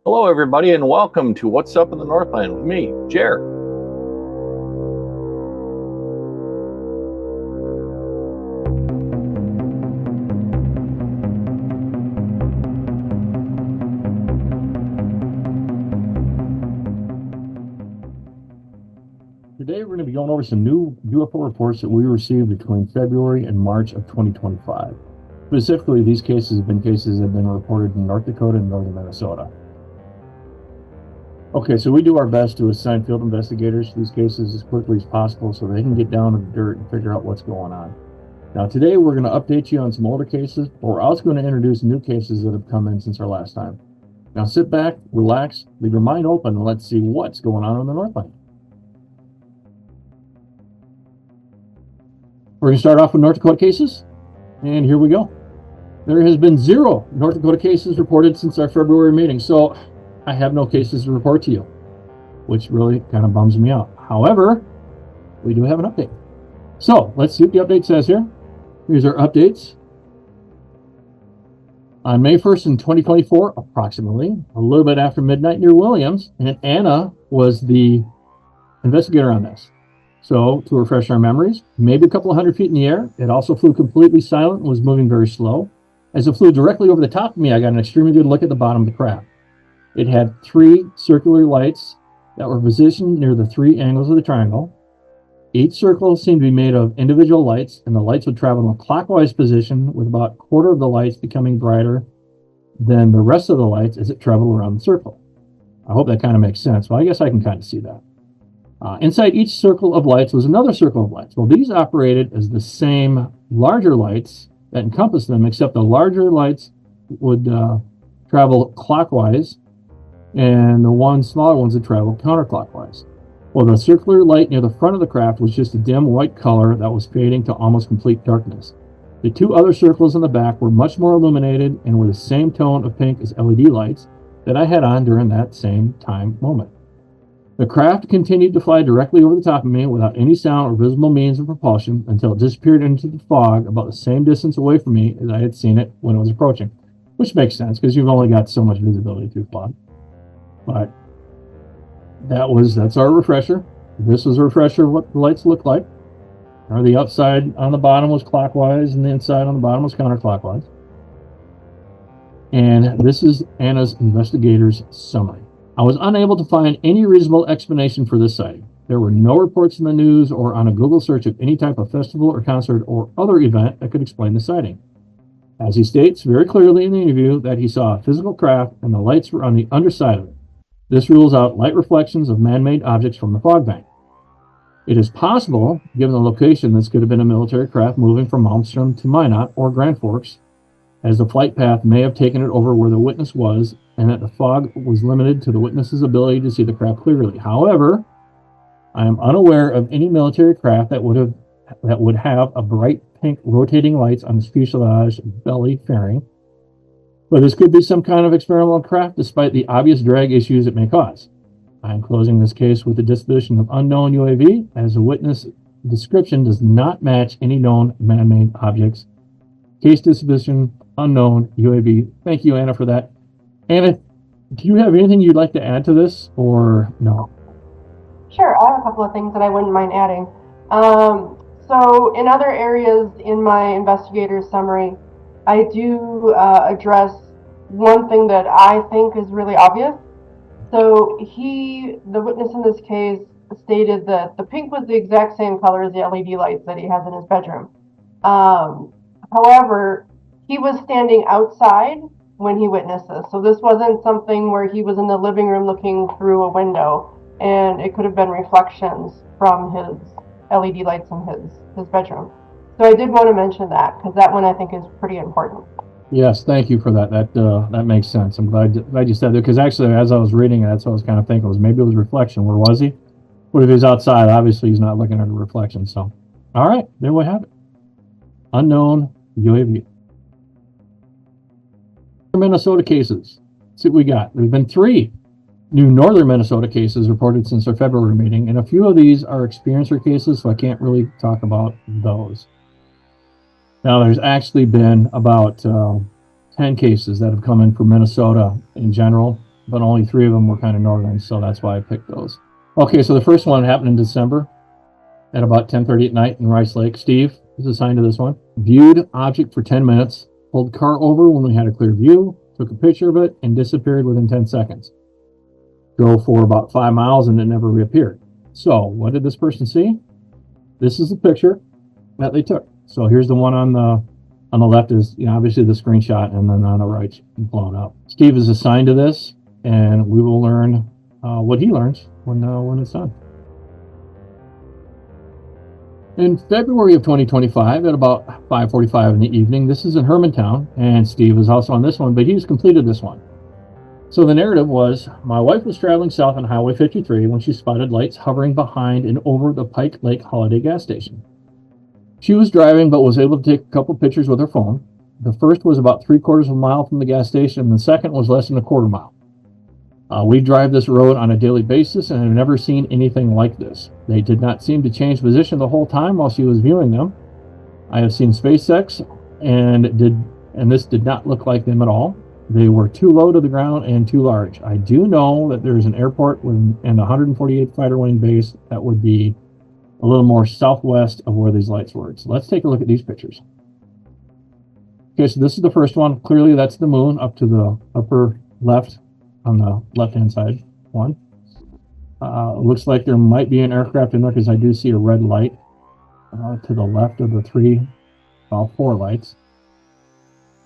Hello, everybody, and welcome to What's Up in the Northland with me, Jer. Today, we're going to be going over some new UFO reports that we received between February and March of 2025. Specifically, these cases have been reported in North Dakota and northern Minnesota. Okay, so we do our best to assign field investigators to these cases as quickly as possible so they can get down in the dirt and figure out what's going on. Now, today we're going to update you on some older cases, but we're also going to introduce new cases that have come in since our last time. Now, sit back, relax, leave your mind open, and let's see what's going on the Northland. We're going to start off with North Dakota cases, and here we go. There has been 0 North Dakota cases reported since our February meeting, so I have no cases to report to you, which really kind of bums me out. However, we do have an update. So let's see what the update says here. Here's our updates. On May 1st in 2024, approximately, a little bit after midnight near Williams, and Anna was the investigator on this. So to refresh our memories, maybe a couple of 100 feet in the air. It also flew completely silent and was moving very slow. As it flew directly over the top of me, I got an extremely good look at the bottom of the craft. It had 3 circular lights that were positioned near the 3 angles of the triangle. Each circle seemed to be made of individual lights, and the lights would travel in a clockwise position, with about a quarter of the lights becoming brighter than the rest of the lights as it traveled around the circle. I hope that kind of makes sense. Well, I guess I can kind of see that. Inside each circle of lights was another circle of lights. Well, these operated as the same larger lights that encompassed them, except the larger lights would travel clockwise, and the smaller ones would travel counterclockwise. Well, the circular light near the front of the craft was just a dim white color that was fading to almost complete darkness. The 2 other circles in the back were much more illuminated and were the same tone of pink as LED lights that I had on during that same time moment. The craft continued to fly directly over the top of me without any sound or visible means of propulsion until it disappeared into the fog about the same distance away from me as I had seen it when it was approaching, which makes sense because you've only got so much visibility through fog. But that's our refresher. This is a refresher of what the lights look like. Or the outside on the bottom was clockwise and the inside on the bottom was counterclockwise. And this is Anna's investigator's summary. I was unable to find any reasonable explanation for this sighting. There were no reports in the news or on a Google search of any type of festival or concert or other event that could explain the sighting. As he states very clearly in the interview that he saw a physical craft and the lights were on the underside of it. This rules out light reflections of man-made objects from the fog bank. It is possible, given the location, this could have been a military craft moving from Malmstrom to Minot or Grand Forks, as the flight path may have taken it over where the witness was, and that the fog was limited to the witness's ability to see the craft clearly. However, I am unaware of any military craft that would have a bright pink rotating lights on its fuselage belly fairing. But this could be some kind of experimental craft despite the obvious drag issues it may cause. I am closing this case with the disposition of unknown UAV, as the witness description does not match any known man-made objects. Case disposition, unknown UAV. Thank you, Anna, for that. Anna, do you have anything you'd like to add to this, or no? Sure, I have a couple of things that I wouldn't mind adding. So in other areas in my investigator's summary, I do address one thing that I think is really obvious. So the witness in this case, stated that the pink was the exact same color as the LED lights that he has in his bedroom. However, he was standing outside when he witnessed this. So this wasn't something where he was in the living room looking through a window, and it could have been reflections from his LED lights in his bedroom. So I did want to mention that because that one I think is pretty important. Yes, thank you for that. That makes sense. I'm glad you said that, because actually, as I was reading it, that's what I was kind of thinking. Maybe it was reflection. Where was he? What if he's outside? Obviously, he's not looking at a reflection. So, all right, there we have it. Unknown UAV. Minnesota cases. Let's see what we got. There's been 3 new northern Minnesota cases reported since our February meeting, and a few of these are experiencer cases, so I can't really talk about those. Now, there's actually been about 10 cases that have come in from Minnesota in general but only 3 of them were kind of northern, so that's why I picked those. Okay, so the first one happened in December at about 10:30 at night in Rice Lake. Steve is assigned to this one. Viewed object for 10 minutes, pulled the car over when we had a clear view, took a picture of it, and disappeared within 10 seconds. Drove for about 5 miles and it never reappeared. So what did this person see? This is the picture that they took. So here's the one on the left is, obviously the screenshot, and then on the right, blown up. Steve is assigned to this, and we will learn what he learns when it's done. In February of 2025, at about 5:45 in the evening, this is in Hermantown, and Steve is also on this one, but he's completed this one. So the narrative was, my wife was traveling south on Highway 53 when she spotted lights hovering behind and over the Pike Lake Holiday gas station. She was driving, but was able to take a couple pictures with her phone. The first was about 3/4 of a mile from the gas station, and the second was less than a 1/4 mile. We drive this road on a daily basis, and have never seen anything like this. They did not seem to change position the whole time while she was viewing them. I have seen SpaceX, and this did not look like them at all. They were too low to the ground and too large. I do know that there's an airport and a 148th Fighter Wing base that would be a little more southwest of where these lights were. So let's take a look at these pictures. Okay, so this is the first one. Clearly that's the moon up to the upper left on the left-hand side one. Looks like there might be an aircraft in there because I do see a red light to the left of the 4 lights.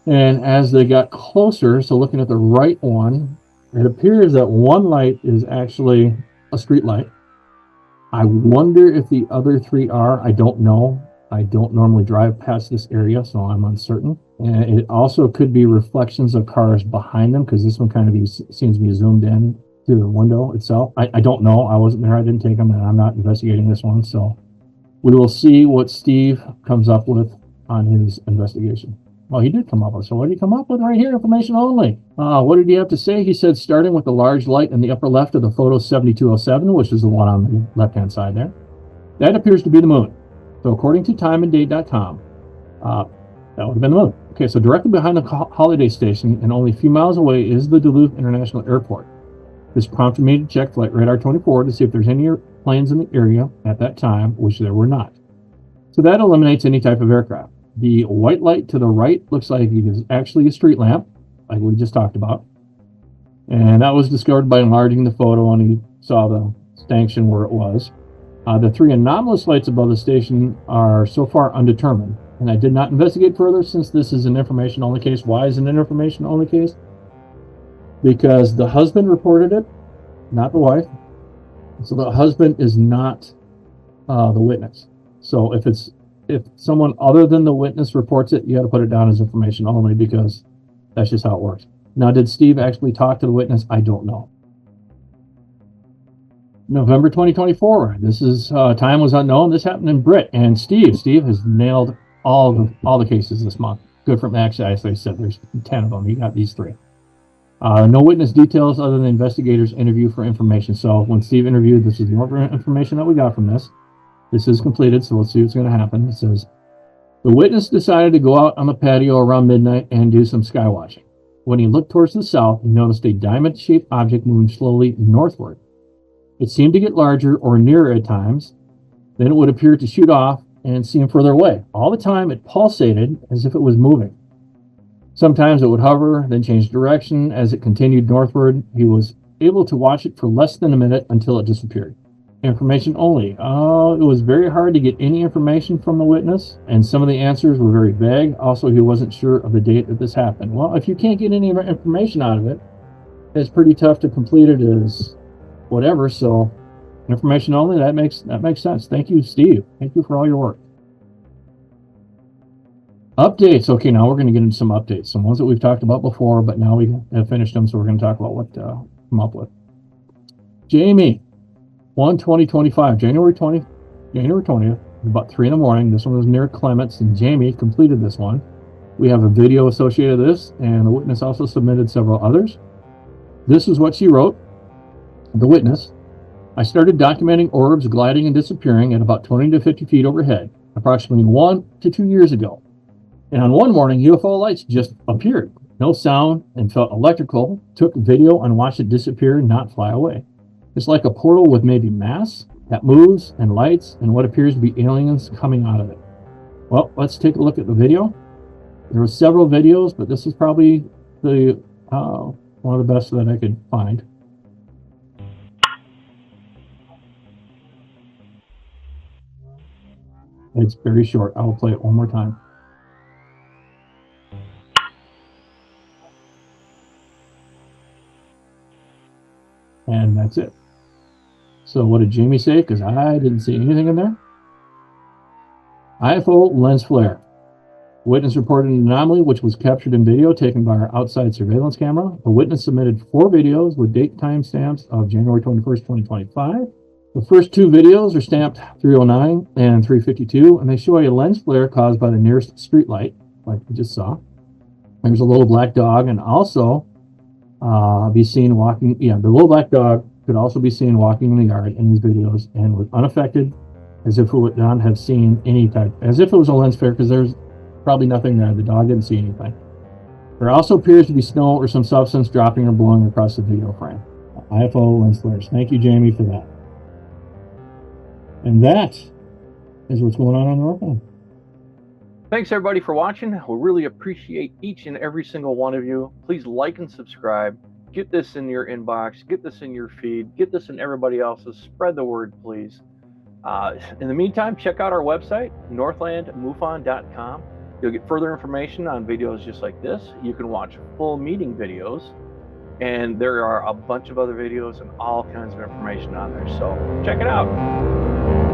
And as they got closer, so looking at the right one, it appears that one light is actually a street light. I wonder if the other 3 are. I don't know. I don't normally drive past this area, so I'm uncertain. And it also could be reflections of cars behind them, because this one kind of seems to be zoomed in to the window itself. I don't know. I wasn't there. I didn't take them, and I'm not investigating this one. So we will see what Steve comes up with on his investigation. Well, he did come up with. So what did he come up with right here? Information only. What did he have to say? He said, starting with the large light in the upper left of the photo 7207, which is the one on the left-hand side there. That appears to be the moon. So according to timeanddate.com, that would have been the moon. Okay, so directly behind the holiday station and only a few miles away is the Duluth International Airport. This prompted me to check Flight Radar 24 to see if there's any planes in the area at that time, which there were not. So that eliminates any type of aircraft. The white light to the right looks like it is actually a street lamp, like we just talked about. And that was discovered by enlarging the photo, and he saw the stanchion where it was. The 3 anomalous lights above the station are so far undetermined, and I did not investigate further since this is an information-only case. Why is it an information-only case? Because the husband reported it, not the wife. So the husband is not the witness. So if someone other than the witness reports it, you got to put it down as information only, because that's just how it works. Now, did Steve actually talk to the witness? I don't know. November 2024. This is time was unknown. This happened in Britt, and Steve has nailed all the cases this month. Good for him. Actually, as I said, there's 10 of them. He got these 3. No witness details other than the investigators interview for information. So when Steve interviewed, this is the information that we got from this. This is completed, so let's see what's going to happen. It says, the witness decided to go out on the patio around midnight and do some sky watching. When he looked towards the south, he noticed a diamond-shaped object moving slowly northward. It seemed to get larger or nearer at times. Then it would appear to shoot off and seem further away. All the time it pulsated as if it was moving. Sometimes it would hover, then change direction. As it continued northward, he was able to watch it for less than a minute until it disappeared. Information only. It was very hard to get any information from the witness, and some of the answers were very vague. Also, he wasn't sure of the date that this happened. Well, if you can't get any information out of it, it's pretty tough to complete it as whatever. So information only, that makes sense. Thank you, Steve. Thank you for all your work. Updates. Okay, now we're going to get into some updates. Some ones that we've talked about before, but now we have finished them, so we're going to talk about what come up with. Jamie, 1/20/25, January 20th, about 3 in the morning. This one was near Clements, and Jamie completed this one. We have a video associated with this, and the witness also submitted several others. This is what she wrote. The witness: I started documenting orbs gliding and disappearing at about 20 to 50 feet overhead, approximately 1 to 2 years ago. And on one morning, UFO lights just appeared. no sound, and felt electrical, took video and watched it disappear, not fly away. It's like a portal with maybe mass that moves and lights and what appears to be aliens coming out of it. Well, let's take a look at the video. There were several videos, but this is probably the one of the best that I could find. It's very short. I will play it one more time. And that's it. So what did Jamie say? Because I didn't see anything in there. UFO lens flare. Witness reported an anomaly which was captured in video taken by our outside surveillance camera. The witness submitted 4 videos with date time stamps of January 21st, 2025. The first 2 videos are stamped 309 and 352, and they show a lens flare caused by the nearest street light, like we just saw. There's a little black dog, and also be seen walking. Yeah, the little black dog could also be seen walking in the yard in these videos and was unaffected, as if it would not have seen any type, as if it was a lens flare, because there's probably nothing there. The dog didn't see anything. There also appears to be snow or some substance dropping or blowing across the video frame. UFO lens flares. Thank you, Jamie, for that. And that is what's going on Northland. Thanks everybody for watching. We really appreciate each and every single one of you. Please like and subscribe. Get this in your inbox. Get this in your feed. Get this in everybody else's. Spread the word, please. In the meantime, check out our website, northlandmufon.com. You'll get further information on videos just like this. You can watch full meeting videos, and there are a bunch of other videos and all kinds of information on there. So check it out.